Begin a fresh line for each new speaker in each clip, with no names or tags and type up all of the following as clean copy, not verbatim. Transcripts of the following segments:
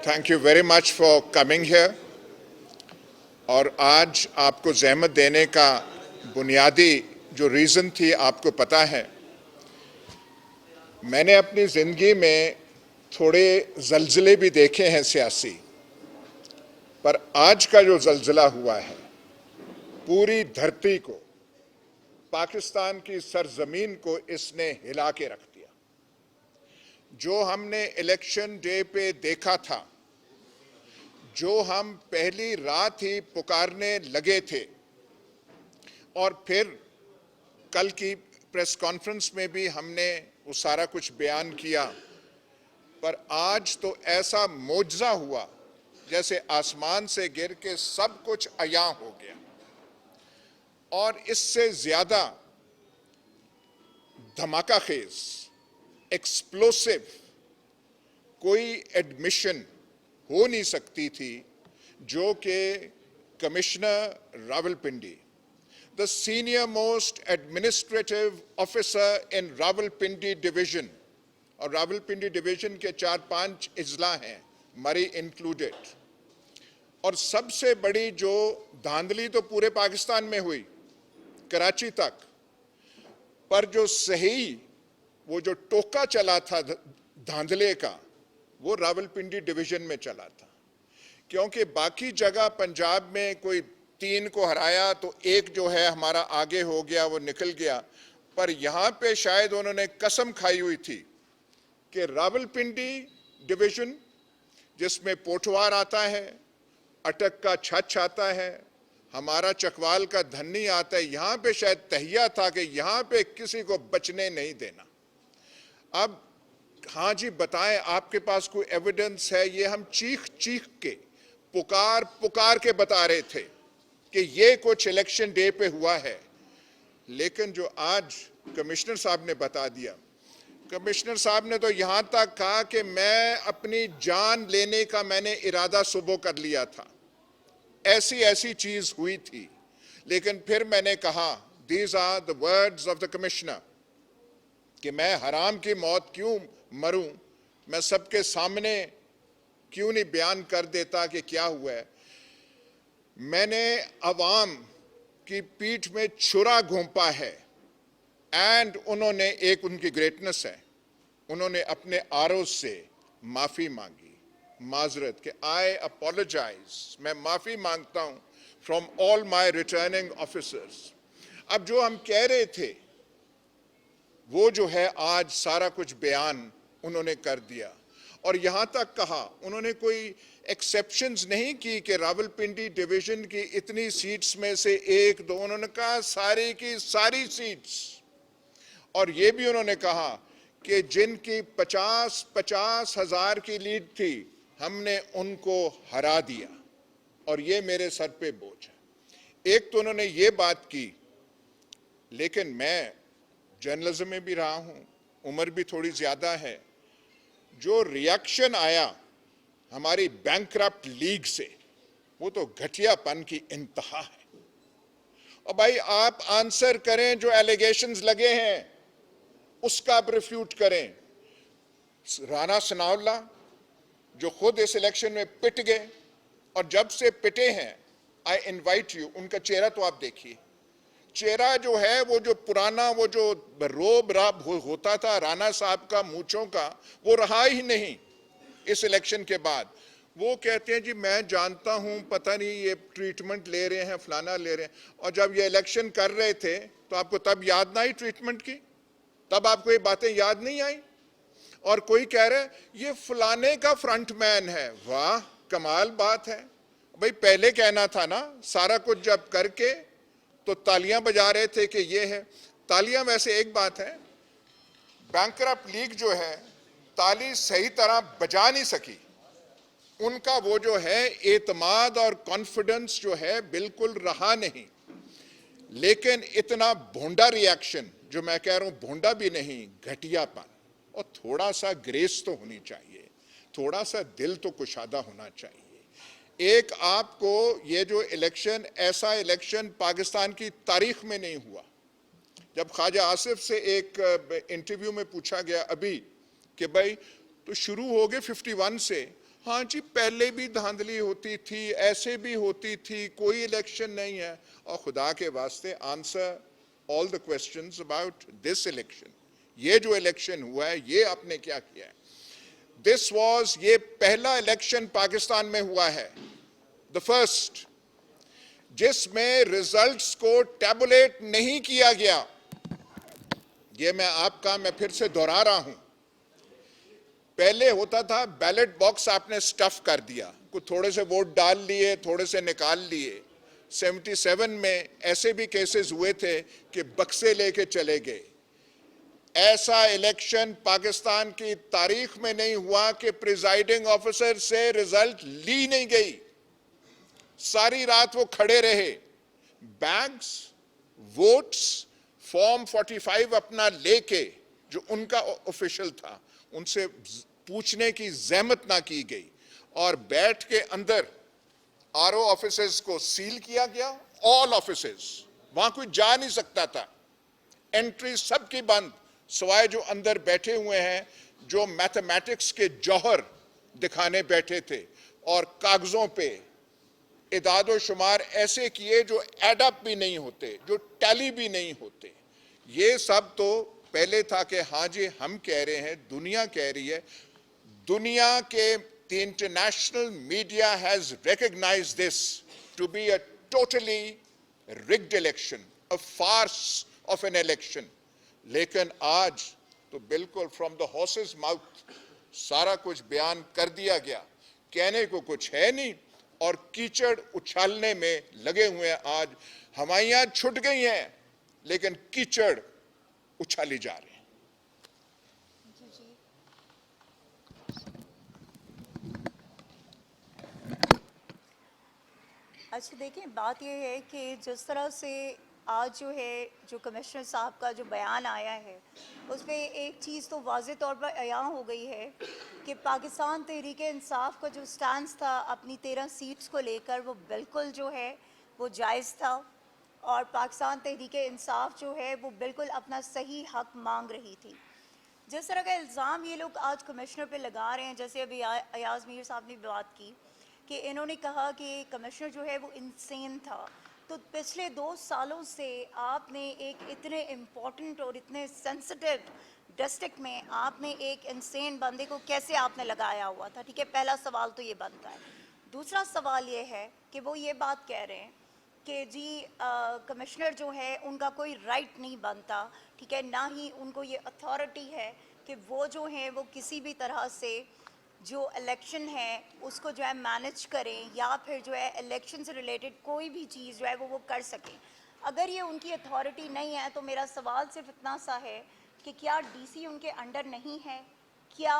Thank you very much for coming here. और आज आपको ज़हमत देने का बुनियादी जो रीज़न थी आपको पता है। मैंने अपनी ज़िंदगी में थोड़े ज़लज़ले भी देखे हैं सियासी, पर आज का जो ज़लज़ला हुआ है पूरी धरती को, पाकिस्तान की सरजमीन को इसने हिला के रख दिया। जो हमने इलेक्शन डे पे देखा था, जो हम पहली रात ही पुकारने लगे थे और फिर कल की प्रेस कॉन्फ्रेंस में भी हमने वो सारा कुछ बयान किया, पर आज तो ऐसा मोजज़ा हुआ जैसे आसमान से गिर के सब कुछ अया हो गया। और इससे ज़्यादा धमाका खेज, एक्सप्लोसिव कोई एडमिशन हो नहीं सकती थी जो कि commissioner Rawalpindi, the senior most administrative officer in Rawalpindi division, और रावलपिंडी डिवीजन के 4-5 अजला हैं, मरी इंक्लूडेड, और सबसे बड़ी जो धांधली तो पूरे पाकिस्तान में हुई, कराची तक, पर जो सही वो जो टोका चला था धांधले का, वो रावलपिंडी डिवीजन में चला था। क्योंकि बाकी जगह पंजाब में कोई 3 को हराया तो एक जो है हमारा आगे हो गया, वो निकल गया, पर यहाँ पे शायद उन्होंने कसम खाई हुई थी कि रावलपिंडी डिवीजन जिसमें पोठवार आता है, अटक का छछ आता है, हमारा चकवाल का धन्नी आता है, यहाँ पे शायद तहिया था कि यहाँ पे किसी को बचने नहीं देना। अब हाँ जी बताएं, आपके पास कोई एविडेंस है? ये हम चीख चीख के, पुकार पुकार के बता रहे थे कि ये कुछ इलेक्शन डे पे हुआ है, लेकिन जो आज कमिश्नर साहब ने बता दिया, कमिश्नर साहब ने तो यहाँ तक कहा कि मैं अपनी जान लेने का मैंने इरादा सुबह कर लिया था, ऐसी ऐसी चीज हुई थी। लेकिन फिर मैंने कहा, these are the words of the commissioner, कि मैं हराम की मौत क्यों मरूं, मैं सबके सामने क्यों नहीं बयान कर देता कि क्या हुआ है। मैंने अवाम की पीठ में छुरा घोंपा है, एंड उन्होंने, एक उनकी ग्रेटनेस है, उन्होंने अपने आरोज से माफी मांगी, माजरत कि आई अपोलोजाइज, मैं माफी मांगता हूं from all my returning officers. अब जो हम कह रहे थे वो जो है आज सारा कुछ बयान उन्होंने कर दिया, और यहां तक कहा उन्होंने कोई एक्सेप्शंस नहीं की कि रावलपिंडी डिवीजन की इतनी सीट्स में से 1-2, उन्होंने कहा सारी की सारी सीट्स। और ये भी उन्होंने कहा कि जिनकी 50-50 हजार की लीड थी, हमने उनको हरा दिया, और ये मेरे सर पे बोझ है। एक तो उन्होंने ये बात की, लेकिन मैं जर्नलिज्म में भी रहा हूं, उम्र भी थोड़ी ज्यादा है, जो रिएक्शन आया हमारी बैंकरप्ट लीग से, वो तो घटियापन की इंतहा है। और भाई आप आंसर करें, जो एलिगेशंस लगे हैं उसका आप रिफ्यूट करें। राना सनाउल्लाह जो खुद इस इलेक्शन में पिट गए, और जब से पिटे हैं, आई इनवाइट यू, उनका चेहरा तो आप देखिए, चेहरा जो है वो जो पुराना वो जो रोब राब होता था राना साहब का मूंछों का, वो रहा ही नहीं इस इलेक्शन के बाद। वो कहते हैं जी मैं जानता हूं, पता नहीं ये ट्रीटमेंट ले रहे हैं, फलाना ले रहे हैं, और जब ये इलेक्शन कर रहे थे तो आपको तब याद ना आई ट्रीटमेंट की, तब आपको ये बातें याद नहीं आई। और कोई कह रहा है ये फलाने का फ्रंटमैन है, वाह कमाल बात है। भाई पहले कहना था ना, सारा कुछ जब करके तो तालियां बजा रहे थे कि ये है। तालियां वैसे एक बात है, बैंकरप्ट लीग जो है ताली सही तरह बजा नहीं सकी, उनका वो जो है एतमाद और कॉन्फिडेंस जो है बिल्कुल रहा नहीं। लेकिन इतना भोंडा रिएक्शन, जो मैं कह रहा हूं भोंडा भी नहीं, घटियापन, और थोड़ा सा ग्रेस तो होनी चाहिए, थोड़ा सा दिल तो कुशादा होना चाहिए। एक आपको ये जो इलेक्शन, ऐसा इलेक्शन पाकिस्तान की तारीख में नहीं हुआ। जब ख्वाजा आसिफ से एक इंटरव्यू में पूछा गया अभी कि भाई तो शुरू हो गए 51 से, हाँ जी, पहले भी धांधली होती थी, ऐसे भी होती थी, कोई इलेक्शन नहीं है। और खुदा के वास्ते answer all the questions about this election. ये जो इलेक्शन हुआ है, ये आपने क्या किया है? दिस वाज, ये पहला इलेक्शन पाकिस्तान में हुआ है, द फर्स्ट, जिसमें रिजल्ट्स को टैबुलेट नहीं किया गया। ये मैं फिर से दोहरा रहा हूं। पहले होता था बैलेट बॉक्स आपने स्टफ कर दिया, कुछ थोड़े से वोट डाल लिए, थोड़े से निकाल लिए। 77 में ऐसे भी केसेस हुए थे कि बक्से लेके चले गए। ऐसा इलेक्शन पाकिस्तान की तारीख में नहीं हुआ कि प्रिजाइडिंग ऑफिसर से रिजल्ट ली नहीं गई। सारी रात वो खड़े रहे, बैग्स, वोट्स, फॉर्म 45 अपना लेके, जो उनका ऑफिशियल था, उनसे पूछने की जहमत ना की गई, और बैठ के अंदर आरओ ऑफिसेस को सील किया गया, ऑल ऑफिसेस, वहां कोई जा नहीं सकता था, एंट्री सबकी बंद, सिवाय जो अंदर बैठे हुए हैं, जो मैथमेटिक्स के जौहर दिखाने बैठे थे और कागजों पे इदाद शुमार ऐसे किए जो एडअप भी नहीं होते, जो टैली भी नहीं होते। ये सब तो पहले था कि हाँ जी हम कह रहे हैं, दुनिया कह रही है, दुनिया के the international media has recognized this to be a totally rigged election, a farce of an election. लेकिन आज तो बिल्कुल from the horse's mouth सारा कुछ बयान कर दिया गया, कहने को कुछ है नहीं, और कीचड़ उछालने में लगे हुए हैं। आज हमाइयां छूट गई हैं, लेकिन कीचड़ उछाली जा रही है।
अच्छा देखिए, बात यह है कि जिस तरह से आज जो है, जो कमिश्नर साहब का जो बयान आया है, उसमें एक चीज़ तो वाज़े तौर पर अयां हो गई है कि पाकिस्तान तहरीक इंसाफ का जो स्टैंड था अपनी 13 सीट्स को लेकर, वो बिल्कुल जो है वो जायज़ था, और पाकिस्तान तहरीक इंसाफ जो है वो बिल्कुल अपना सही हक मांग रही थी। जिस तरह का इल्ज़ाम ये लोग आज कमिश्नर पे लगा रहे हैं, जैसे अभी अयाज़ मीर साहब ने बात की कि इन्होंने कहा कि कमिश्नर जो है वो इंसेन था, तो पिछले 2 सालों से आपने एक इतने इम्पोर्टेंट और इतने सेंसिटिव डिस्ट्रिक्ट में आपने एक इंसेन बंदे को कैसे आपने लगाया हुआ था? ठीक है, पहला सवाल तो ये बनता है। दूसरा सवाल ये है कि वो ये बात कह रहे हैं कि जी कमिश्नर जो है उनका कोई राइट नहीं बनता, ठीक है, ना ही उनको ये अथॉरिटी है कि वो जो हैं वो किसी भी तरह से जो इलेक्शन है उसको जो है मैनेज करें, या फिर जो है इलेक्शन से रिलेटेड कोई भी चीज़ जो है वो कर सकें। अगर ये उनकी अथॉरिटी नहीं है तो मेरा सवाल सिर्फ इतना सा है कि क्या डीसी उनके अंडर नहीं है? क्या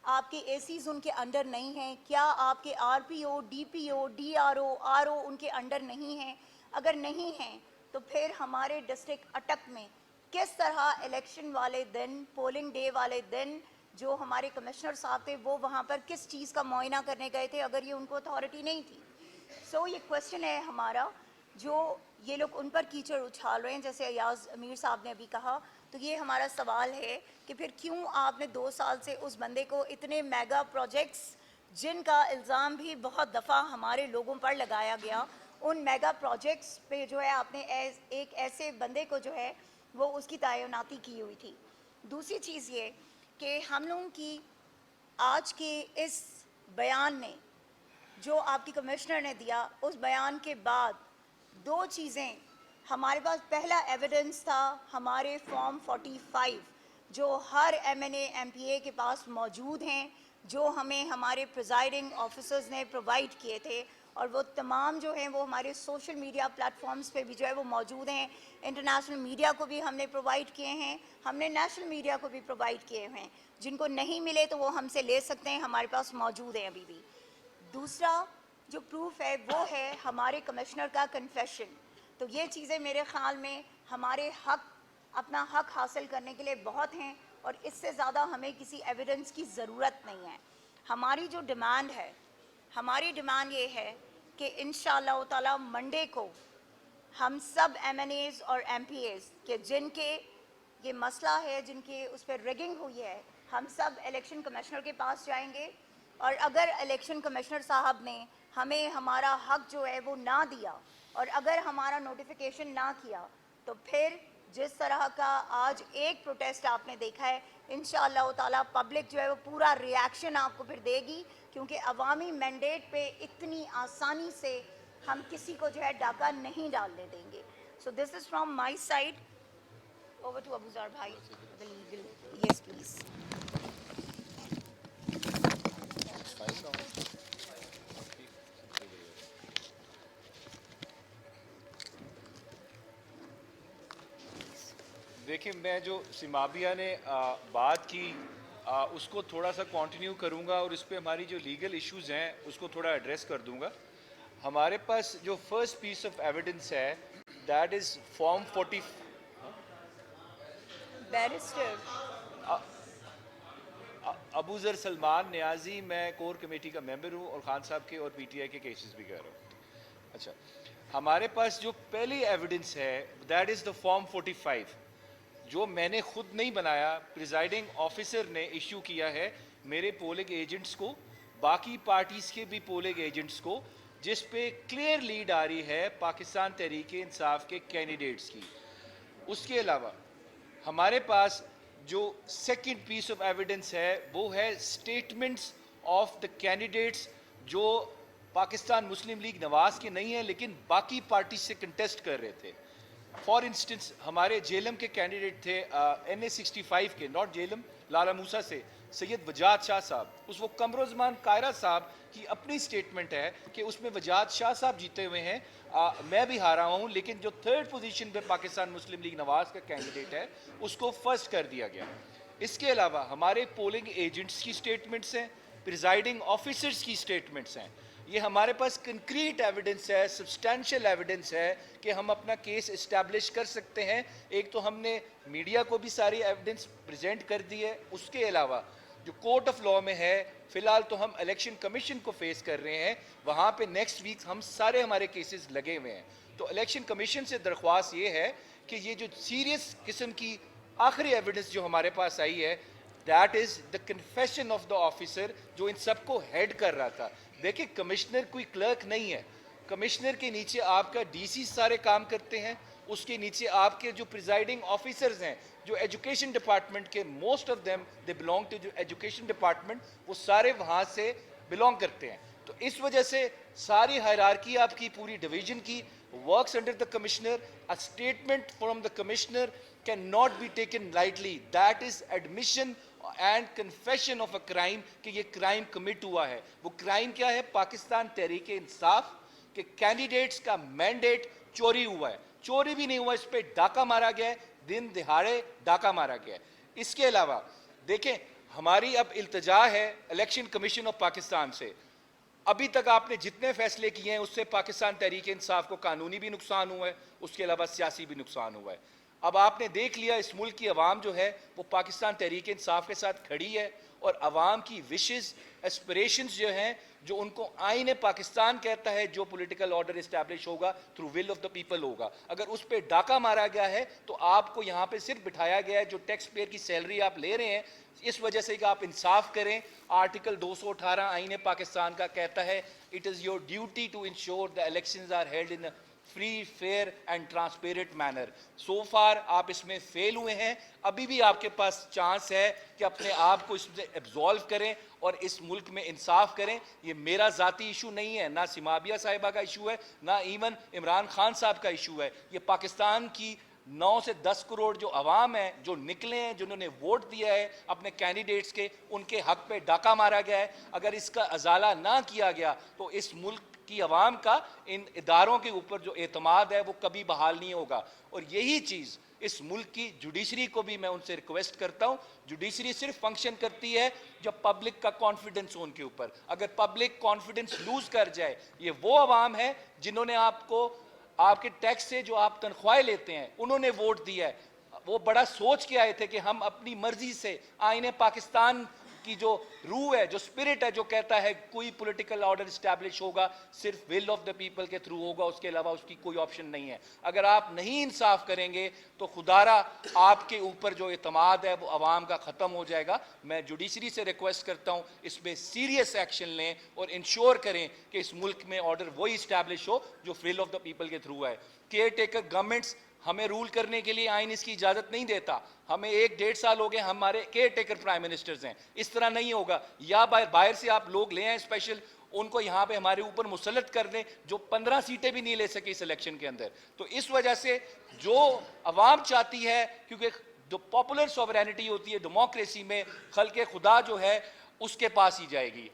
आपके एसीज उनके अंडर नहीं हैं? क्या आपके आरपीओ, डीपीओ, डीआरओ, आरओ उनके अंडर नहीं हैं? अगर नहीं हैं तो फिर हमारे डिस्ट्रिक्ट अटक में किस तरह इलेक्शन वाले दिन, पोलिंग डे वाले दिन, जो हमारे कमिश्नर साहब थे वो वहाँ पर किस चीज़ का मुआयना करने गए थे अगर ये उनको अथॉरिटी नहीं थी? सो ये क्वेश्चन है हमारा, जो ये लोग उन पर कीचड़ उछाल रहे हैं, जैसे अयाज अमीर साहब ने अभी कहा। तो ये हमारा सवाल है कि फिर क्यों आपने 2 साल से उस बंदे को इतने मेगा प्रोजेक्ट्स, जिनका इल्ज़ाम भी बहुत दफ़ा हमारे लोगों पर लगाया गया, उन मेगा प्रोजेक्ट्स पे जो है आपने एक ऐसे बंदे को जो है वो उसकी तैनाती की हुई थी। दूसरी चीज़ ये कि हम लोगों की आज के इस बयान में जो आपकी कमिश्नर ने दिया, उस बयान के बाद 2 चीज़ें हमारे पास, पहला एविडेंस था हमारे फॉर्म 45 जो हर एमएनए एमपीए के पास मौजूद हैं, जो हमें हमारे प्रिजाइडिंग ऑफिसर्स ने प्रोवाइड किए थे, और वो तमाम जो हैं वो हमारे सोशल मीडिया प्लेटफॉर्म्स पे भी जो है वो मौजूद हैं। इंटरनेशनल मीडिया को भी हमने प्रोवाइड किए हैं, हमने नेशनल मीडिया को भी प्रोवाइड किए हैं। जिनको नहीं मिले तो वो हमसे ले सकते हैं, हमारे पास मौजूद हैं अभी भी। दूसरा जो प्रूफ है वो है हमारे कमिश्नर का कन्फेशन। तो ये चीज़ें मेरे ख़्याल में हमारे हक, अपना हक हासिल करने के लिए बहुत हैं, और इससे ज़्यादा हमें किसी एविडेंस की ज़रूरत नहीं है। हमारी जो डिमांड है, हमारी डिमांड ये है कि इंशाअल्लाह ताला मंडे को हम सब एमएनएज़ और एमपीएज़ के जिनके ये मसला है, जिनके उस पर रिगिंग हुई है, हम सब इलेक्शन कमिश्नर के पास जाएंगे, और अगर इलेक्शन कमिश्नर साहब ने हमें हमारा हक जो है वो ना दिया और अगर हमारा नोटिफिकेशन ना किया, तो फिर जिस तरह का आज एक प्रोटेस्ट आपने देखा है, इंशाअल्लाह ताला पब्लिक जो है वो पूरा रिएक्शन आपको फिर देगी, क्योंकि अवामी मैंडेट पे इतनी आसानी से हम किसी को जो है डाका नहीं डालने देंगे. So this is from my side. Over to Abuzar भाई, द लीगल. Yes please.
देखिए, मैं जो सिमाबिया ने बात की उसको थोड़ा सा कंटिन्यू करूंगा और इस पे हमारी जो लीगल इश्यूज हैं उसको थोड़ा एड्रेस कर दूंगा. हमारे पास जो फर्स्ट पीस ऑफ एविडेंस है that is form 40.
Barrister
Abuzar Salman Niazi, मैं कोर कमेटी का मेंबर हूँ और खान साहब के और पीटीआई के केसेस भी कर रहा हूँ. अच्छा, हमारे पास जो पहली एविडेंस है दैट इज़ द फॉर्म 45 जो मैंने खुद नहीं बनाया, प्रिजाइडिंग ऑफिसर ने इशू किया है मेरे पोलिंग एजेंट्स को, बाकी पार्टीज़ के भी पोलिंग एजेंट्स को, जिस पे क्लियर लीड आ रही है पाकिस्तान तहरीक-ए-इंसाफ के कैंडिडेट्स की. उसके अलावा हमारे पास जो सेकंड पीस ऑफ एविडेंस है वो है स्टेटमेंट्स ऑफ द कैंडिडेट्स जो पाकिस्तान मुस्लिम लीग नवाज के नहीं हैं लेकिन बाकी पार्टी से कंटेस्ट कर रहे थे. फॉर इंस्टेंस हमारे जेलम के कैंडिडेट थे NA65 के, नॉट जेलम, लाला मूसा से सैयद वजाद शाह साहब. उस वो कमरोजमान कायरा साहब की अपनी स्टेटमेंट है कि उसमें वजाद शाह साहब जीते हुए हैं, मैं भी हारा हूँ, लेकिन जो थर्ड पोजीशन पे पाकिस्तान मुस्लिम लीग नवाज का कैंडिडेट है उसको फर्स्ट कर दिया गया. इसके अलावा हमारे पोलिंग एजेंट्स की स्टेटमेंट्स हैं, प्रिजाइडिंग ऑफिसर्स की स्टेटमेंट्स हैं. ये हमारे पास कंक्रीट एविडेंस है, सब्सटैंशियल एविडेंस है कि हम अपना केस इस्टेब्लिश कर सकते हैं. एक तो हमने मीडिया को भी सारी एविडेंस प्रेजेंट कर दी है. उसके अलावा जो कोर्ट ऑफ लॉ में है, फिलहाल तो हम इलेक्शन कमीशन को फेस कर रहे हैं, वहाँ पे नेक्स्ट वीक हम सारे हमारे केसेस लगे हुए हैं. तो इलेक्शन कमीशन से दरख्वास्त ये है कि ये जो सीरियस किस्म की आखिरी एविडेंस जो हमारे पास आई है that is the confession of the officer जो इन सबको हेड कर रहा था. देखिए, कमिश्नर कोई क्लर्क नहीं है. कमिश्नर के नीचे आपका डीसी सारे काम करते हैं, उसके नीचे आपके जो प्रिजाइडिंग ऑफिसर्स हैं जो एजुकेशन डिपार्टमेंट के, most of them they belong to जो एजुकेशन डिपार्टमेंट, वो सारे वहाँ से बिलोंग करते हैं. तो इस वजह से सारी हायरार्की आपकी पूरी डिवीजन की works under the commissioner. A statement from the commissioner can not be taken lightly. That is admission and confession of a crime कि ये क्राइम कमिट हुआ है. वो क्राइम क्या है? पाकिस्तान तहरीक इंसाफ के कैंडिडेट्स का मैंडेट चोरी हुआ है. चोरी भी नहीं हुआ, इस पे डाका मारा गया है, दिन दिहाड़े डाका मारा गया है. इसके अलावा देखें, हमारी अब इल्तजा है इलेक्शन कमीशन ऑफ पाकिस्तान से. अभी तक आपने जितने फैसले किए हैं उससे पाकिस्तान तहरीक इंसाफ को कानूनी भी नुकसान हुआ है, उसके अलावा सियासी भी नुकसान हुआ है. अब आपने देख लिया इस मुल्क की आवाम जो है वो पाकिस्तान तहरीक इंसाफ के साथ खड़ी है और आवाम की विशेस एस्पिरेशंस जो हैं, जो उनको आईन पाकिस्तान कहता है, जो पॉलिटिकल ऑर्डर इस्टेब्लिश होगा through will of the people होगा, अगर उस पर डाका मारा गया है तो आपको यहाँ पे सिर्फ बिठाया गया है. जो टैक्स पेयर की सैलरी आप ले रहे हैं इस वजह से कि आप इंसाफ करें. आर्टिकल 218 आईन पाकिस्तान का कहता है it is your duty to ensure the elections are held in free, fair and transparent manner. So far आप इसमें फेल हुए हैं. अभी भी आपके पास चांस है कि अपने आप को इसमें एब्जॉल्व करें और इस मुल्क में इंसाफ करें. ये मेरा ज़ाती इशू नहीं है, ना सिमाबिया साहिबा का इशू है, ना इवन इमरान खान साहब का इशू है. ये पाकिस्तान की 9 से 10 करोड़ जो अवाम है, जो निकले हैं, जिन्होंने वोट दिया है अपने कैंडिडेट्स के, उनके हक पे डाका मारा गया है. अगर इसका अजाला ना किया गया तो इस मुल्क की आवाम का इन इदारों के ऊपर जो एतमाद है वो कभी बहाल नहीं होगा. और यही चीज़ इस मुल्क की जुडिशरी को भी मैं उनसे रिक्वेस्ट करता हूँ. जुडिशरी सिर्फ फंक्शन करती है जब पब्लिक का कॉन्फिडेंस हो उनके ऊपर. अगर पब्लिक कॉन्फिडेंस लूज कर जाए, ये वो आवाम है जिन्होंने आपको आपके टैक्स से जो आप तनख्वाहें लेते हैं उन्होंने वोट दिया है. वो बड़ा सोच के आए थे कि हम अपनी मर्जी से आईने पाकिस्तान उसकी जो रूह है, जो स्पिरिट है, जो कहता है कोई पॉलिटिकल ऑर्डर स्टैब्लिश होगा सिर्फ विल ऑफ द पीपल के थ्रू होगा, उसके अलावा उसकी कोई ऑप्शन नहीं है। अगर आप नहीं इंसाफ करेंगे तो खुदारा आपके ऊपर जो एतमाद है वो अवाम का ख़त्म हो जाएगा। मैं जुडिशरी से रिक्वेस्ट करता हूँ इसमें सीरियस एक्शन लें और इंश्योर करें कि इस मुल्क में ऑर्डर वही इस्टेब्लिश हो जो विल ऑफ द पीपल के थ्रू है। केयर टेकर गवर्नमेंट्स हमें रूल करने के लिए आइन इसकी इजाज़त नहीं देता। हमें 1-1.5 साल हो गए, हमारे केयर टेकर प्राइम मिनिस्टर्स हैं। इस तरह नहीं होगा। या बाहर से आप लोग ले आए स्पेशल, उनको यहाँ पे हमारे ऊपर मुसल्लत कर दें, जो 15 सीटें भी नहीं ले सके इस इलेक्शन के अंदर। तो इस वजह से जो अवाम चाहती है, क्योंकि जो पॉपुलर सॉवरेनिटी होती है डेमोक्रेसी में, खल्के खुदा जो है उसके पास ही जाएगी।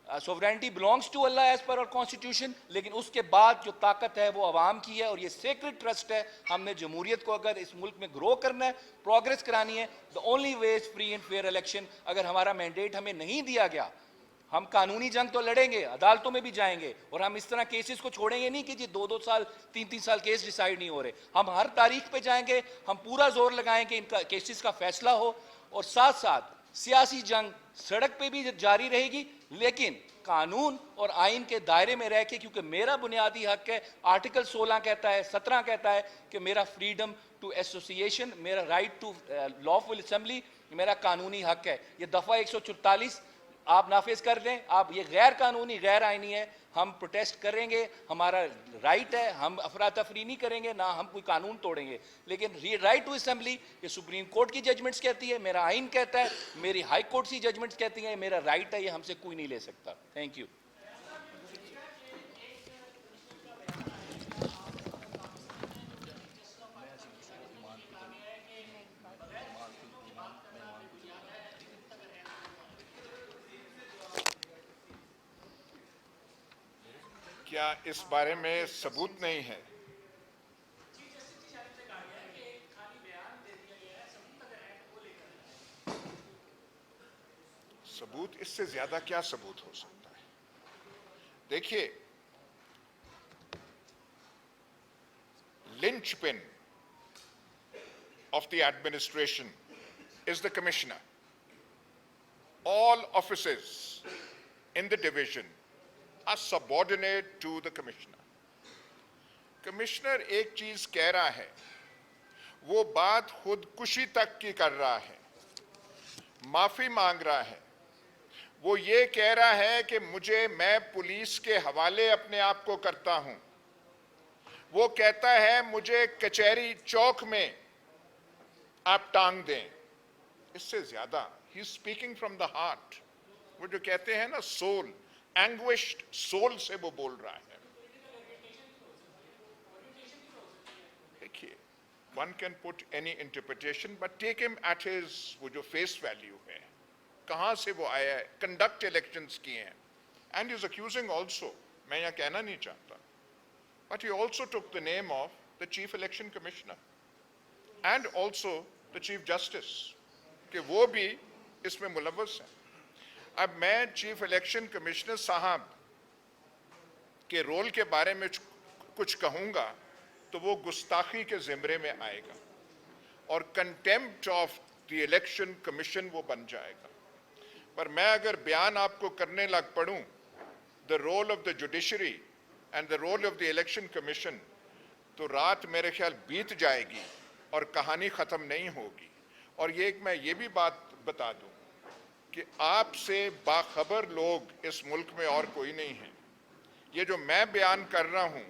Sovereignty belongs to Allah as पर और कॉन्स्टिट्यूशन, लेकिन उसके बाद जो ताकत है वो अवाम की है और ये सेक्रेड ट्रस्ट है। हमने जमहूरियत को अगर इस मुल्क में ग्रो करना है, प्रोग्रेस करानी है, the only way is free and fair election. अगर हमारा मैंडेट हमें नहीं दिया गया, हम कानूनी जंग तो लड़ेंगे, अदालतों में भी जाएंगे, और हम इस तरह केसेस को छोड़ेंगे नहीं कि जी 2-2 साल 3-3 साल केस डिसाइड नहीं हो रहे। हम हर तारीख पे जाएंगे, हम पूरा जोर लगाएंगे इनका केसेस का फैसला हो, और साथ साथ सियासी जंग सड़क पे भी जारी रहेगी, लेकिन कानून और आइन के दायरे में रह के, क्योंकि मेरा बुनियादी हक है। आर्टिकल 16 कहता है, 17 कहता है कि मेरा फ्रीडम टू एसोसिएशन, मेरा राइट टू लॉफुल असेंबली मेरा कानूनी हक है। ये दफ़ा 144 आप नाफिज कर दें, आप ये गैर कानूनी गैर आइनी है। हम प्रोटेस्ट करेंगे, हमारा राइट है, हम अफरा तफरी नहीं करेंगे, ना हम कोई कानून तोड़ेंगे। लेकिन राइट टू असेंबली ये सुप्रीम कोर्ट की जजमेंट्स कहती है, मेरा आइन कहता है, मेरी हाई कोर्ट की जजमेंट्स कहती हैं, मेरा राइट है, ये हमसे कोई नहीं ले सकता। Thank you.
क्या इस बारे में सबूत नहीं है? सबूत, इससे ज्यादा क्या सबूत हो सकता है? देखिए, linchpin of the administration is the commissioner. All offices in the division are subordinate to the commissioner. Commissioner एक चीज कह रहा है, वो बात खुदकुशी तक की कर रहा है, माफी मांग रहा है। वो ये कह रहा है कि मैं पुलिस के हवाले अपने आप को करता हूं। वो कहता है मुझे कचहरी चौक में आप टांग दें। इससे ज्यादा he speaking from the heart. वो जो कहते हैं ना, सोल, एंग्विश्ड सोल से वो बोल रहा है। देखिए, one can put any interpretation, but take him at his वो जो फेस वैल्यू है, कहां से वो आया है। कंडक्ट इलेक्शंस किए हैं, एंड इज अक्यूजिंग ऑल्सो, मैं यहां कहना नहीं चाहता, but he also took the name of the chief election commissioner and also the chief justice, कि वो भी इसमें मुलव्वस है। अब मैं चीफ इलेक्शन कमिश्नर साहब के रोल के बारे में कुछ कहूंगा तो वो गुस्ताखी के जिम्रे में आएगा और contempt of the election commission वो बन जाएगा। पर मैं अगर बयान आपको करने लग पड़ूं, the role of the judiciary and the role of the election commission, तो रात मेरे ख्याल बीत जाएगी और कहानी खत्म नहीं होगी। और मैं ये भी बात बता दूं कि आपसे बाखबर लोग इस मुल्क में और कोई नहीं है। ये जो मैं बयान कर रहा हूं,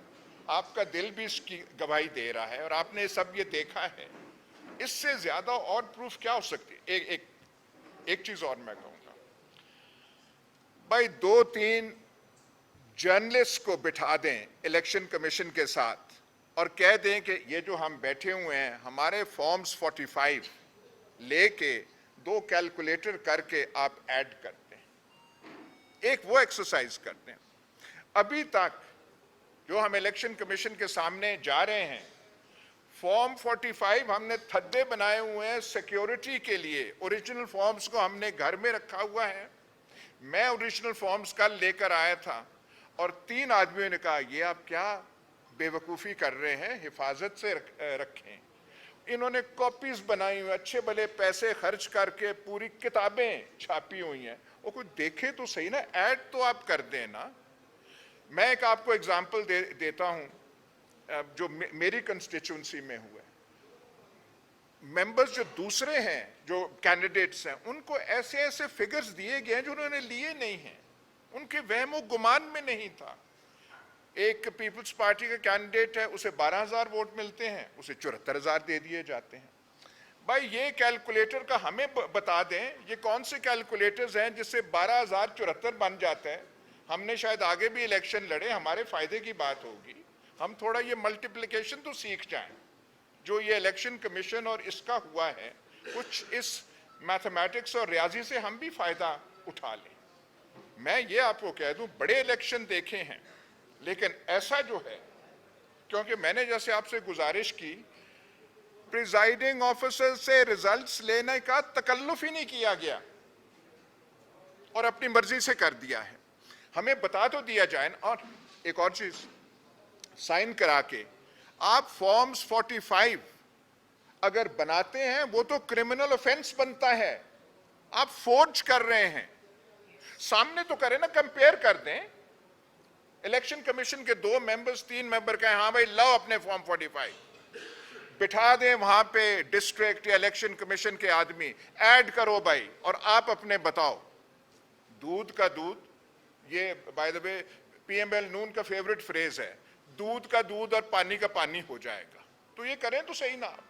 आपका दिल भी इसकी गवाही दे रहा है और आपने सब ये देखा है। इससे ज्यादा और प्रूफ क्या हो सकती है? एक चीज और मैं कहूंगा, भाई 2-3 जर्नलिस्ट को बिठा दें इलेक्शन कमीशन के साथ और कह दें कि ये जो हम बैठे हुए हैं, हमारे फॉर्म्स 45 लेके 2 कैलकुलेटर करके आप ऐड करते हैं, एक वो एक्सरसाइज करते हैं। अभी तक जो हम इलेक्शन कमीशन के सामने जा रहे हैं, फॉर्म 45 हमने थद्दे बनाए हुए हैं सिक्योरिटी के लिए। ओरिजिनल फॉर्म्स को हमने घर में रखा हुआ है। मैं ओरिजिनल फॉर्म्स कल लेकर आया था और 3 आदमियों ने कहा ये आप क्या बेवकूफ़ी कर रहे हैं, हिफाजत से रखें। इन्होंने कॉपीज बनाई हुई, अच्छे भले पैसे खर्च करके पूरी किताबें छापी हुई हैं, वो कोई देखे तो सही ना, ऐड तो आप कर दें ना। मैं एक आपको एग्जांपल देता हूं जो मेरी कंस्टिट्यूंसी में हुआ। मेंबर्स जो दूसरे हैं, जो कैंडिडेट्स हैं, उनको ऐसे ऐसे फिगर्स दिए गए हैं जो उन्होंने लिए नहीं हैं, उनके वहमो गुमान में नहीं था। एक पीपल्स पार्टी का कैंडिडेट है, उसे 12,000 वोट मिलते हैं, उसे 74,000 दे दिए जाते हैं। भाई ये कैलकुलेटर का हमें बता दें, ये कौन से कैलकुलेटर्स हैं जिससे 12,074 बन जाता है। हमने शायद आगे भी इलेक्शन लड़े, हमारे फायदे की बात होगी, हम थोड़ा ये मल्टीप्लिकेशन तो सीख जाएं। जो ये इलेक्शन कमीशन और इसका हुआ है, कुछ इस मैथमेटिक्स और रियाजी से हम भी फायदा उठा लें। मैं ये आपको कह दूं, बड़े इलेक्शन देखे हैं, लेकिन ऐसा जो है, क्योंकि मैंने जैसे आपसे गुजारिश की, प्रिजाइडिंग ऑफिसर से रिजल्ट्स लेने का तकल्लुफ ही नहीं किया गया और अपनी मर्जी से कर दिया है। हमें बता तो दिया जाए। और एक और चीज, साइन करा के आप फॉर्म्स 45 अगर बनाते हैं, वो तो क्रिमिनल ऑफेंस बनता है। आप फोर्ज कर रहे हैं, सामने तो करें ना, कंपेयर कर दें। इलेक्शन कमीशन के 2 मेंबर्स 3 मेंबर कहें हाँ भाई लाओ अपने फॉर्म 45, बिठा दें वहां पे डिस्ट्रिक्ट या इलेक्शन कमीशन के आदमी, ऐड करो भाई, और आप अपने बताओ। दूध का दूध, ये बाय द वे पीएमएल नून का फेवरेट फ्रेज है, दूध का दूध और पानी का पानी हो जाएगा। तो ये करें तो सही ना आप।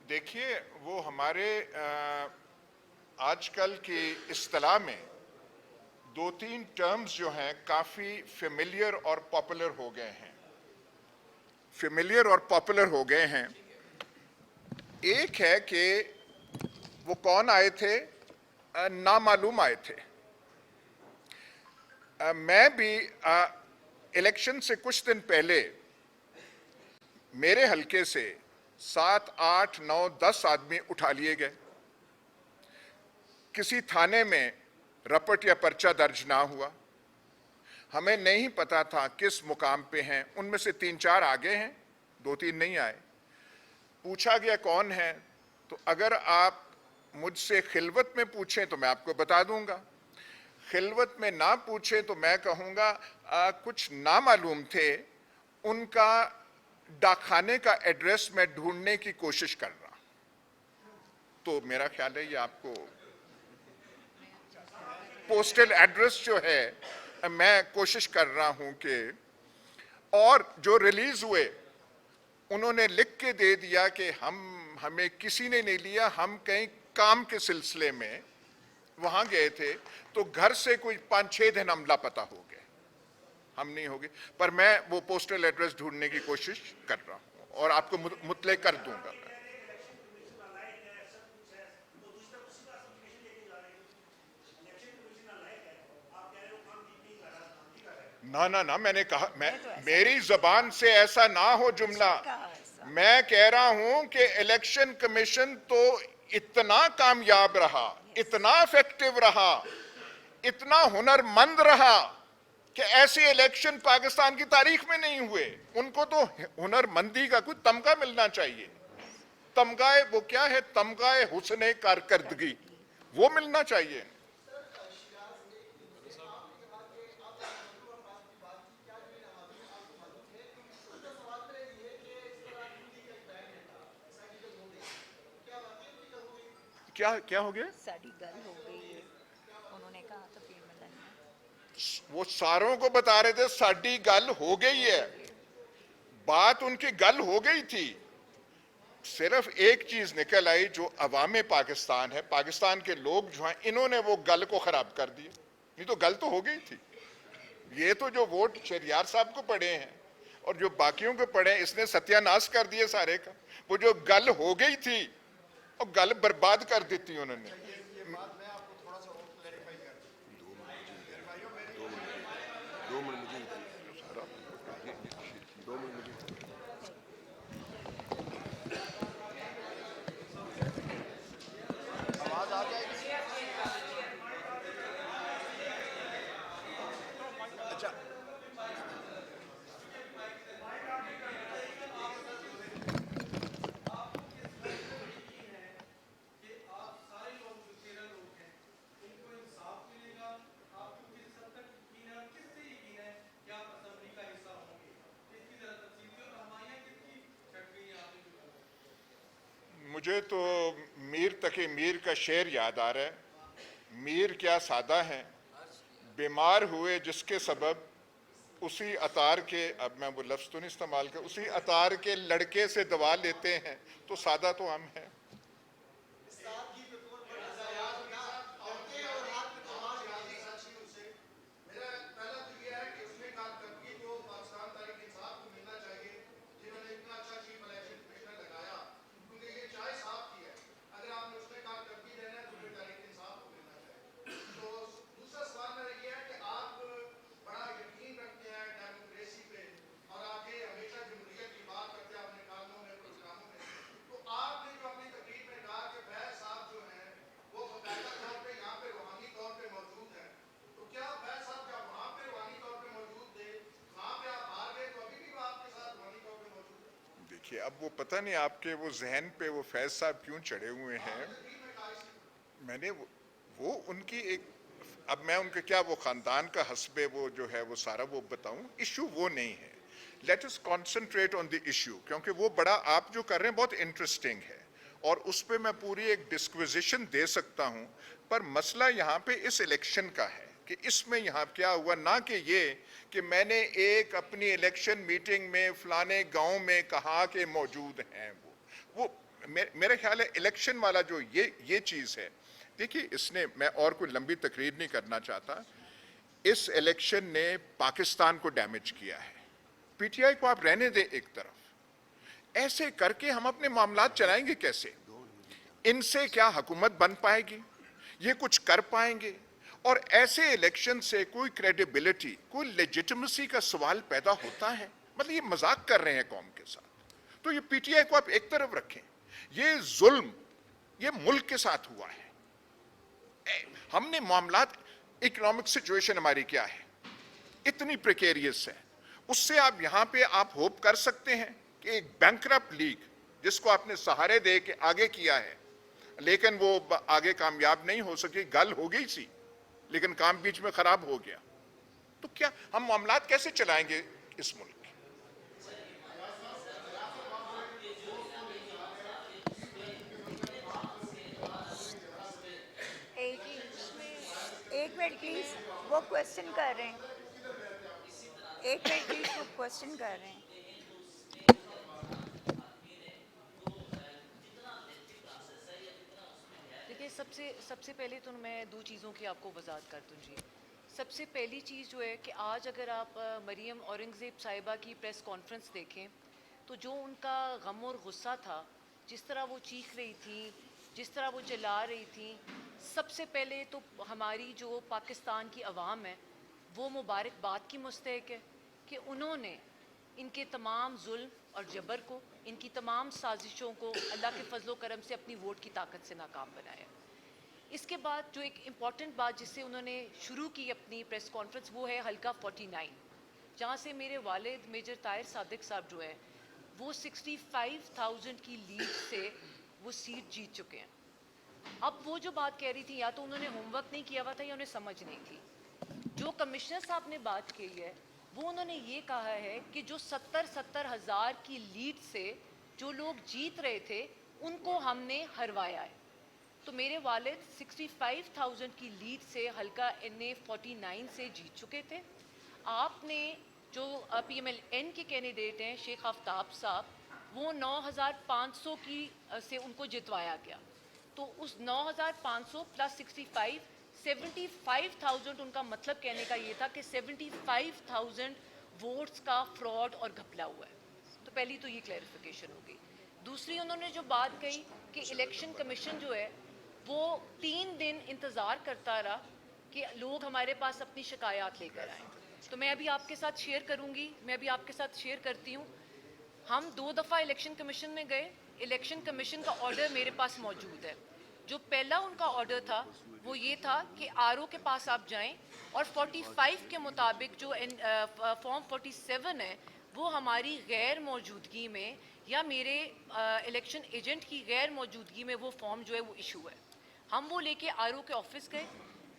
देखिए, वो हमारे आजकल की इस्तिलाह में 2-3 टर्म्स जो हैं काफी फेमिलियर और पॉपुलर हो गए हैं। फेमिलियर और पॉपुलर हो गए हैं। एक है कि वो कौन आए थे, नामालूम आए थे। मैं भी इलेक्शन से कुछ दिन पहले मेरे हलके से 7, 8, 9, 10 आदमी उठा लिए गए। किसी थाने में रपट या पर्चा दर्ज ना हुआ। हमें नहीं पता था किस मुकाम पे हैं। उनमें से 3-4 आगे हैं, 2-3 नहीं आए। पूछा गया कौन है, तो अगर आप मुझसे खिलवत में पूछें तो मैं आपको बता दूंगा, खिलवत में ना पूछें तो मैं कहूँगा कुछ नामालूम थे। उनका डाकखाने का एड्रेस मैं ढूंढने की कोशिश कर रहा। तो मेरा ख्याल है ये आपको पोस्टल एड्रेस जो है मैं कोशिश कर रहा हूं कि, और जो रिलीज हुए उन्होंने लिख के दे दिया कि हमें किसी ने नहीं लिया, हम कहीं काम के सिलसिले में वहां गए थे, तो घर से कोई 5-6 दिन हम लापता हो गए, हम नहीं हो गए। पर मैं वो पोस्टल एड्रेस ढूंढने की कोशिश कर रहा हूं और आपको मुतले कर दूंगा। ना, मैंने कहा, मेरी जबान से ऐसा ना हो जुमला। मैं कह रहा हूं कि इलेक्शन कमीशन तो इतना कामयाब रहा, इतना इफेक्टिव रहा, इतना हुनरमंद रहा कि ऐसे इलेक्शन पाकिस्तान की तारीख में नहीं हुए। उनको तो हुनरमंदी का कुछ तमगा मिलना चाहिए। तमगाए वो क्या है, तमगाए हुस्ने कारकर्दगी, वो मिलना चाहिए। क्या हो गया?
साड़ी गल हो गई है, उन्होंने कहा था फिर मिलन।
वो सारों को बता रहे थे साड़ी गल हो गई है। बात उनकी गल हो गई थी, सिर्फ एक चीज निकल आई जो अवाम पाकिस्तान है, पाकिस्तान के लोग जो हैं, इन्होंने वो गल को खराब कर दिया। नहीं तो गल तो हो गई थी। ये तो जो वोट शहरियार साहब को पड़े हैं और जो बाकियों को पड़े हैं, इसने सत्यानाश कर दिया सारे का। वो जो गल हो गई थी और गल बर्बाद कर दी थी उन्होंने। मुझे तो मीर तके मीर का शेर याद आ रहा है। मीर क्या सादा है, बीमार हुए जिसके सबब उसी अतार के, अब मैं वो लफ्ज़ तो नहीं इस्तेमाल कर, उसी अतार के लड़के से दवा लेते हैं, तो सादा तो हम हैं। देखिए, अब वो पता नहीं आपके वो जहन पे वो फैज साहब क्यों चढ़े हुए हैं। मैंने वो उनकी एक, अब मैं उनके क्या वो खानदान का हस्बे वो जो है वो सारा वो बताऊं, इशू वो नहीं है। Let us concentrate on the issue, क्योंकि वो बड़ा आप जो कर रहे हैं बहुत इंटरेस्टिंग है और उस पर मैं पूरी एक डिस्क्विजिशन दे सकता हूं। पर मसला यहाँ पे इस इलेक्शन का है कि इसमें यहाँ क्या हुआ, ना कि ये कि मैंने एक अपनी इलेक्शन मीटिंग में फलाने गांव में कहा कि मौजूद हैं। वो मेरा ख्याल है इलेक्शन वाला जो ये चीज़ है। देखिए, इसने, मैं और कोई लंबी तकरीर नहीं करना चाहता, इस इलेक्शन ने पाकिस्तान को डैमेज किया है। पीटीआई को आप रहने दें एक तरफ, ऐसे करके हम अपने मामलात चलाएंगे कैसे? इनसे क्या हुकूमत बन पाएगी? ये कुछ कर पाएंगे? और ऐसे इलेक्शन से कोई क्रेडिबिलिटी, कोई लेजिटिमेसी का सवाल पैदा होता है? मतलब ये मजाक कर रहे हैं कौम के साथ। तो ये पीटीआई को आप एक तरफ रखें, ये जुल्म ये मुल्क के साथ हुआ है। हमने मामलात, इकोनॉमिक सिचुएशन हमारी क्या है, इतनी प्रिकेरियस है, उससे आप यहां पे आप होप कर सकते हैं कि एक बैंकरप्ट लीग जिसको आपने सहारे दे के आगे किया है, लेकिन वो आगे कामयाब नहीं हो सकी, गल हो गई सी लेकिन काम बीच में खराब हो गया, तो क्या हम मामलात कैसे चलाएंगे इस मुल्क?
एक मिनट प्लीज, वो क्वेश्चन कर रहे हैं। एक मिनट प्लीज, वो क्वेश्चन कर रहे हैं।
देखिए, सबसे पहले तो मैं दो चीज़ों की आपको वजाहत कर दूँ जी। सबसे पहली चीज़ जो है कि आज अगर आप मरियम औरंगज़ेब साहिबा की प्रेस कॉन्फ्रेंस देखें तो जो उनका गम और गुस्सा था, जिस तरह वो चीख रही थी, जिस तरह वो चिल्ला रही थी, सबसे पहले तो हमारी जो पाकिस्तान की आवाम है वो मुबारकबाद की मुस्तहक है कि उन्होंने इनके तमाम जुल्म और जबर को, इनकी तमाम साजिशों को अल्लाह के फजलो करम से अपनी वोट की ताकत से नाकाम बनाया। इसके बाद जो एक इम्पॉर्टेंट बात जिससे उन्होंने शुरू की अपनी प्रेस कॉन्फ्रेंस, वो है हल्का 49, जहाँ से मेरे वालिद मेजर ताहिर सादिक साहब जो है वो 65,000 की लीड से वो सीट जीत चुके हैं। अब वो जो बात कह रही थी, या तो उन्होंने होमवर्क नहीं किया हुआ था या उन्हें समझ नहीं थी। जो कमिश्नर साहब ने बात की है वो उन्होंने ये कहा है कि जो 70 हज़ार की लीड से जो लोग जीत रहे थे उनको हमने हरवाया है। तो मेरे वालिद 65,000 की लीड से हल्का NA 49 से जीत चुके थे। आपने जो PMLN के कैंडिडेट हैं शेख आफ्ताब साहब, वो 9,500 की से उनको जितवाया गया। तो उस 9,500 प्लस 65 75,000 उनका मतलब कहने का ये था कि 75,000 वोट्स का फ्रॉड और घपला हुआ है। तो पहली तो ये क्लैरिफिकेशन हो गई। दूसरी उन्होंने जो बात कही कि इलेक्शन कमीशन जो है वो 3 दिन इंतज़ार करता रहा कि लोग हमारे पास अपनी शिकायत लेकर आएँ। तो मैं अभी आपके साथ शेयर करूँगी, मैं अभी आपके साथ शेयर करती हूँ। हम 2 दफ़ा इलेक्शन कमीशन में गए, इलेक्शन कमीशन का ऑर्डर मेरे पास मौजूद है। जो पहला उनका ऑर्डर था वो ये था कि आरओ के पास आप जाएं और 45 के मुताबिक जो फॉर्म 47 है वो हमारी गैर मौजूदगी में या मेरे इलेक्शन एजेंट की गैर मौजूदगी में वो फॉर्म जो है वो इशू है। हम वो लेके आरओ के ऑफिस गए,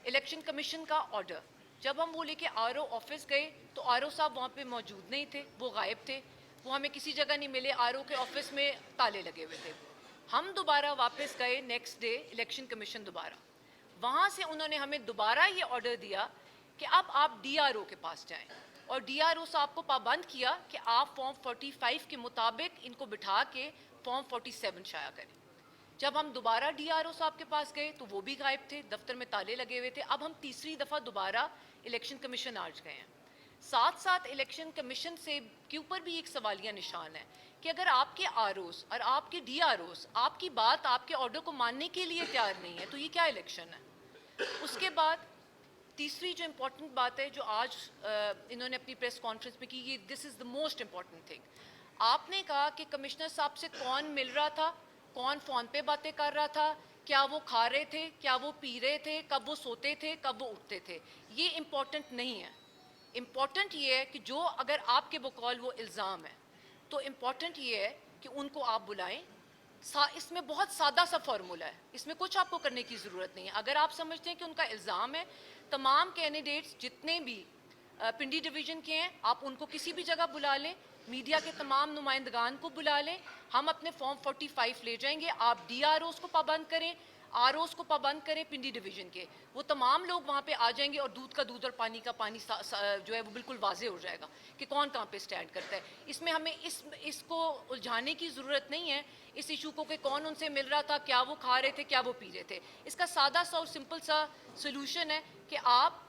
इलेक्शन कमीशन का ऑर्डर, जब हम वो लेके आरओ ऑफिस गए तो आरओ साहब वहाँ पे मौजूद नहीं थे, वो गायब थे, वो हमें किसी जगह नहीं मिले, आरओ के ऑफिस में ताले लगे हुए थे। हम दोबारा वापस गए नेक्स्ट डे इलेक्शन कमीशन दोबारा, वहाँ से उन्होंने हमें दोबारा ये ऑर्डर दिया कि अब आप डीआरओ के पास जाएं और डीआरओ साहब को पाबंद किया कि आप फॉर्म 45 के मुताबिक इनको बिठा के फॉर्म 47 शाया करें। जब हम दोबारा डीआरओ साहब के पास गए तो वो भी गायब थे, दफ्तर में ताले लगे हुए थे। अब हम तीसरी दफ़ा दोबारा इलेक्शन कमीशन आज गए हैं। साथ साथ इलेक्शन कमीशन से के ऊपर भी एक सवालिया निशान है कि अगर आपके आरओस और आपके डीआरओस आपकी बात, आपके ऑर्डर को मानने के लिए तैयार नहीं है तो ये क्या इलेक्शन है। उसके बाद तीसरी जो इम्पोर्टेंट बात है जो आज इन्होंने अपनी प्रेस कॉन्फ्रेंस में की, ये this is the most important thing. आपने कहा कि कमिश्नर साहब से कौन मिल रहा था, कौन फ़ोन पे बातें कर रहा था, क्या वो खा रहे थे, क्या वो पी रहे थे, कब वो सोते थे, कब वो उठते थे, ये इम्पॉर्टेंट नहीं है। इम्पॉर्टेंट ये है कि जो अगर आपके बकौल वो इल्ज़ाम है तो इम्पॉर्टेंट ये है कि उनको आप बुलाएं। इसमें बहुत सादा सा फार्मूला है, इसमें कुछ आपको करने की ज़रूरत नहीं है। अगर आप समझते हैं कि उनका इल्ज़ाम है, तमाम कैंडिडेट्स जितने भी पिंडी डिवीज़न के हैं आप उनको किसी भी जगह बुला लें, मीडिया के तमाम नुमाइंदगान को बुला लें, हम अपने फॉर्म 45 ले जाएंगे। आप डीआरओस को पाबंद करें, आरओस को पाबंद करें पिंडी डिवीज़न के, वो तमाम लोग वहाँ पे आ जाएंगे और दूध का दूध और पानी का पानी जो है वो बिल्कुल वाजे हो जाएगा कि कौन कहाँ पे स्टैंड करता है। इसमें हमें इसको उलझाने की ज़रूरत नहीं है, इस इशू को कि कौन उनसे मिल रहा था, क्या वो खा रहे थे, क्या वो पी रहे थे। इसका सादा सा और सिंपल सा सोल्यूशन है कि आप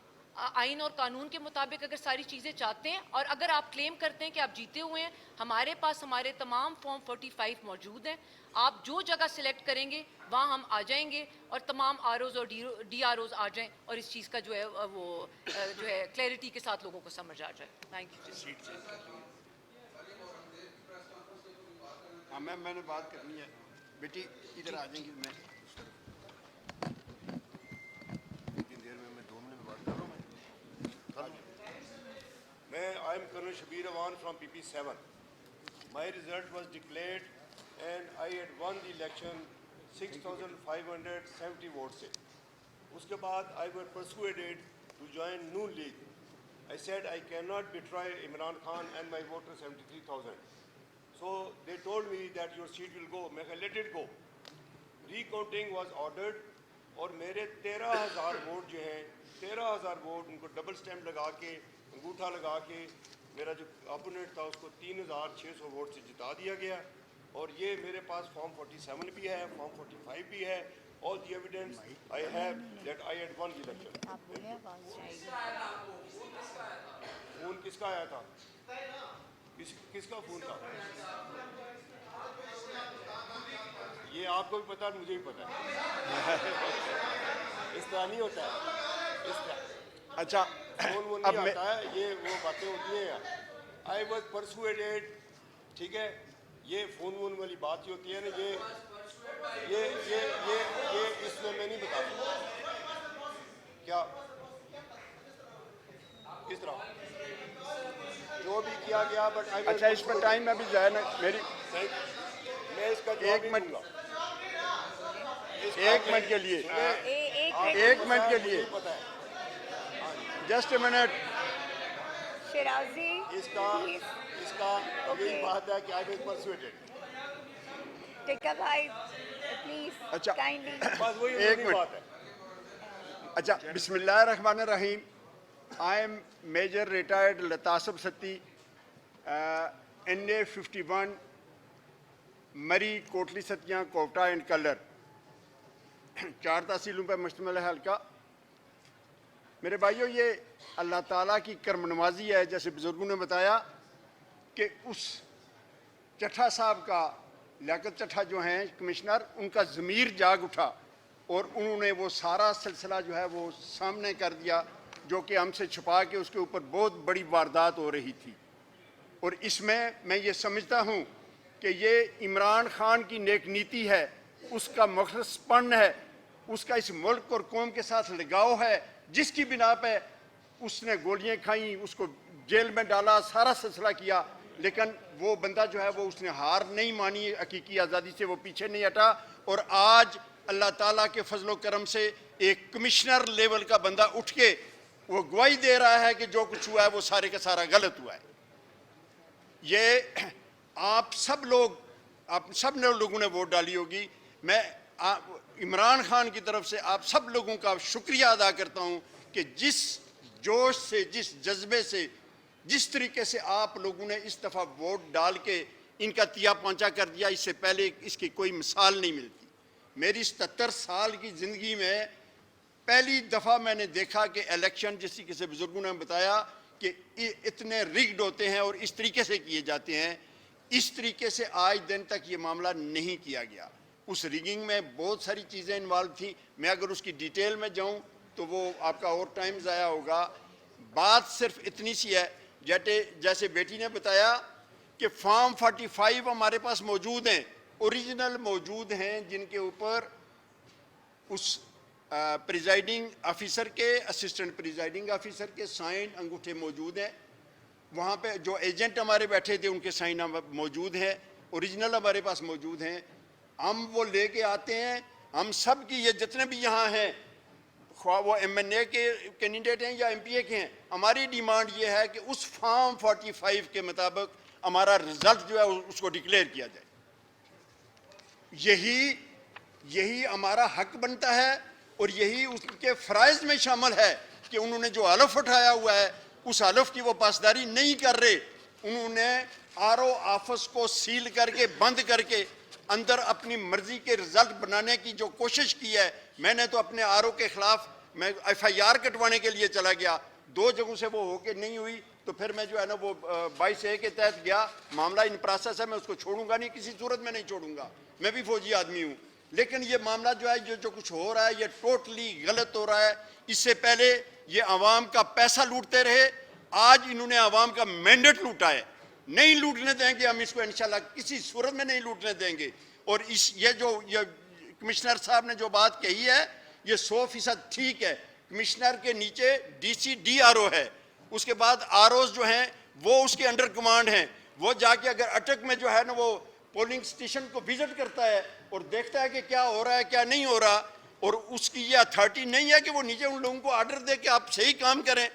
आइन और कानून के मुताबिक अगर सारी चीज़ें चाहते हैं और अगर आप क्लेम करते हैं कि आप जीते हुए हैं, हमारे पास हमारे तमाम फॉर्म 45 मौजूद हैं। आप जो जगह सिलेक्ट करेंगे वहाँ हम आ जाएंगे और तमाम आरओज और डीआरओज आ जाएं और इस चीज़ का जो है वो जो है क्लैरिटी के साथ लोगों को समझ आ जाए। Thank you.
हाँ मैम, मैंने बात करनी है। बेटी इधर आ जाएंगी, मैं इतनी देर में, मैं 2 मिनट में बात कर रहा हूँ। मैं I am colonel Shabbir Awan from PP7। My result was declared and I had won the election 6,570 vote से। उसके बाद I were persuaded to join Noon league. I said I cannot betray Imran Khan and my voter 73,000. So they told me that your seat will go. मैं कहा let it go. Recounting was ordered और मेरे 13,000 vote जो हैं, 13,000 vote उनको double stamp लगा के, अंगूठा लगा के, मेरा जो अपोनेंट था उसको 3,600 वोट से जिता दिया गया। और ये मेरे पास फॉर्म 47 भी है, फॉर्म 45 भी है। All the evidence I have that I had won the election.
आप बोले आवाज़ जाएगी।
फोन किसका आया था? किसका फोन था? ये आपको भी पता है, मुझे भी पता है। इस तरह नहीं होता है, इस तरह। अच्छा, फोन वो नहीं आता है, ये वो बातें होती हैं यार। आई वॉज परसुएडेड, ठीक है। ये फोन वोन वाली बात ही होती है ना, ये इसमें मैं नहीं बता सकता क्या किस तरह जो भी किया गया। बट अच्छा, इस पर टाइम अभी जाए ना मेरी, मैं इसका एक मिनट के लिए, एक मिनट के लिए, पता है, जस्ट ए मिनट।
शिराजी
इसका यही बात है कि आई वाज परसुएडेड।
टिक्का भाई प्लीज,
अच्छा,
काइंडली
बस वही एक मिनट। अच्छा, बिस्मिल्लाहिर्रहमानिर्रहीम। I am Major Retired Latasab Satti, NA 51, मरी कोटली सतियाँ कोटा एंड कलर 4 तहसीलों पर मुश्तमिल है हल्का। मेरे भाइयों, ये अल्लाह ताला की कर्म नवाजी है, जैसे बुजुर्गों ने बताया कि उस चट्ठा साहब का, लियाकत चट्ठा जो हैं कमिश्नर, उनका ज़मीर जाग उठा और उन्होंने वो सारा सिलसिला जो है वो सामने कर दिया, जो कि हमसे छुपा के उसके ऊपर बहुत बड़ी वारदात हो रही थी। और इसमें मैं ये समझता हूँ कि ये इमरान खान की नेक नीति है, उसका मुखलसपन है, उसका इस मुल्क और कौम के साथ लगाव है, जिसकी बिना पे उसने गोलियां खाई, उसको जेल में डाला, सारा सिलसिला किया, लेकिन वो बंदा जो है वो उसने हार नहीं मानी, हकीकी आज़ादी से वो पीछे नहीं हटा। और आज अल्लाह ताला के फजलो करम से एक कमिश्नर लेवल का बंदा उठ के वो गवाही दे रहा है कि जो कुछ हुआ है वो सारे का सारा गलत हुआ है। ये आप सब लोगों ने वोट डाली होगी। मैं इमरान खान की तरफ से आप सब लोगों का शुक्रिया अदा करता हूं कि जिस जोश से, जिस जज्बे से, जिस तरीके से आप लोगों ने इस दफ़ा वोट डाल के इनका तिया पहुंचा कर दिया, इससे पहले इसकी कोई मिसाल नहीं मिलती। मेरी 77 साल की ज़िंदगी में पहली दफ़ा मैंने देखा कि इलेक्शन, जिस तरीके से बुजुर्गों ने बताया कि इतने रिग्ड होते हैं और इस तरीके से किए जाते हैं, इस तरीके से आज दिन तक ये मामला नहीं किया गया। उस रिगिंग में बहुत सारी चीज़ें इन्वॉल्व थी। मैं अगर उसकी डिटेल में जाऊं तो वो आपका और टाइम ज़ाया होगा। बात सिर्फ इतनी सी है, जैसे बेटी ने बताया कि फॉर्म 45 हमारे पास मौजूद हैं, ओरिजिनल मौजूद हैं, जिनके ऊपर उस प्रिजाइडिंग ऑफिसर के, असिस्टेंट प्रिजाइडिंग ऑफिसर के साइन अंगूठे मौजूद हैं। वहाँ पे जो एजेंट हमारे बैठे थे उनके साइन मौजूद हैं, ओरिजिनल हमारे पास मौजूद हैं। हम वो लेके आते हैं। हम सब की, ये जितने भी यहाँ हैं, ख्वाह वो MNA के कैंडिडेट हैं या MPA के हैं, हमारी डिमांड ये है कि उस फॉर्म 45 के मुताबिक हमारा रिजल्ट जो है उसको डिक्लेयर किया जाए। यही हमारा हक बनता है और यही उसके फ़राइज़ में शामिल है कि उन्होंने जो हलफ उठाया हुआ है उस हलफ की वो पासदारी नहीं कर रहे। उन्होंने RO ऑफिस को सील करके, बंद करके, अंदर अपनी मर्जी के रिजल्ट बनाने की जो कोशिश की है। मैंने तो अपने RO के खिलाफ मैं FIR कटवाने के लिए चला गया, 2 जगहों से वो होके नहीं हुई, तो फिर मैं जो है ना वो 22A के तहत गया। मामला इन प्रोसेस है, मैं उसको छोड़ूंगा नहीं, किसी सूरत में नहीं छोड़ूंगा, मैं भी फौजी आदमी हूँ। लेकिन ये मामला जो है, जो कुछ हो रहा है, ये टोटली गलत हो रहा है। इससे पहले ये आवाम का पैसा लूटते रहे, आज इन्होंने आवाम का मैंडेट लूटा है। नहीं लूटने देंगे हम इसको, इंशाल्लाह किसी सूरत में नहीं लूटने देंगे। और ये कमिश्नर साहब ने जो बात कही है, ये 100% ठीक है। कमिश्नर के नीचे DC DRO है, उसके बाद ROs जो हैं वो उसके अंडर कमांड हैं। वो जाके अगर अटक में जो है ना वो पोलिंग स्टेशन को विजिट करता है और देखता है कि क्या हो रहा है क्या नहीं हो रहा, और उसकी ये अथॉरिटी नहीं है कि वो नीचे उन लोगों को आर्डर दे के आप सही काम करें।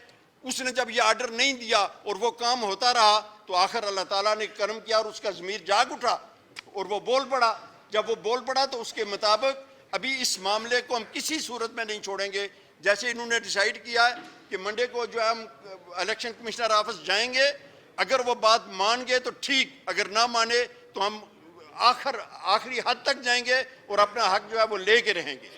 उसने जब ये आर्डर नहीं दिया और वो काम होता रहा, तो आखिर अल्लाह ताला ने करम किया और उसका ज़मीर जाग उठा और वो बोल पड़ा। जब वो बोल पड़ा तो उसके मुताबिक अभी इस मामले को हम किसी सूरत में नहीं छोड़ेंगे। जैसे इन्होंने डिसाइड किया है कि मंडे को जो है हम इलेक्शन कमिश्नर ऑफिस जाएंगे, अगर वो बात मान गए तो ठीक, अगर ना माने तो हम आखिरी हद तक जाएंगे और अपना हक जो है वो लेके रहेंगे।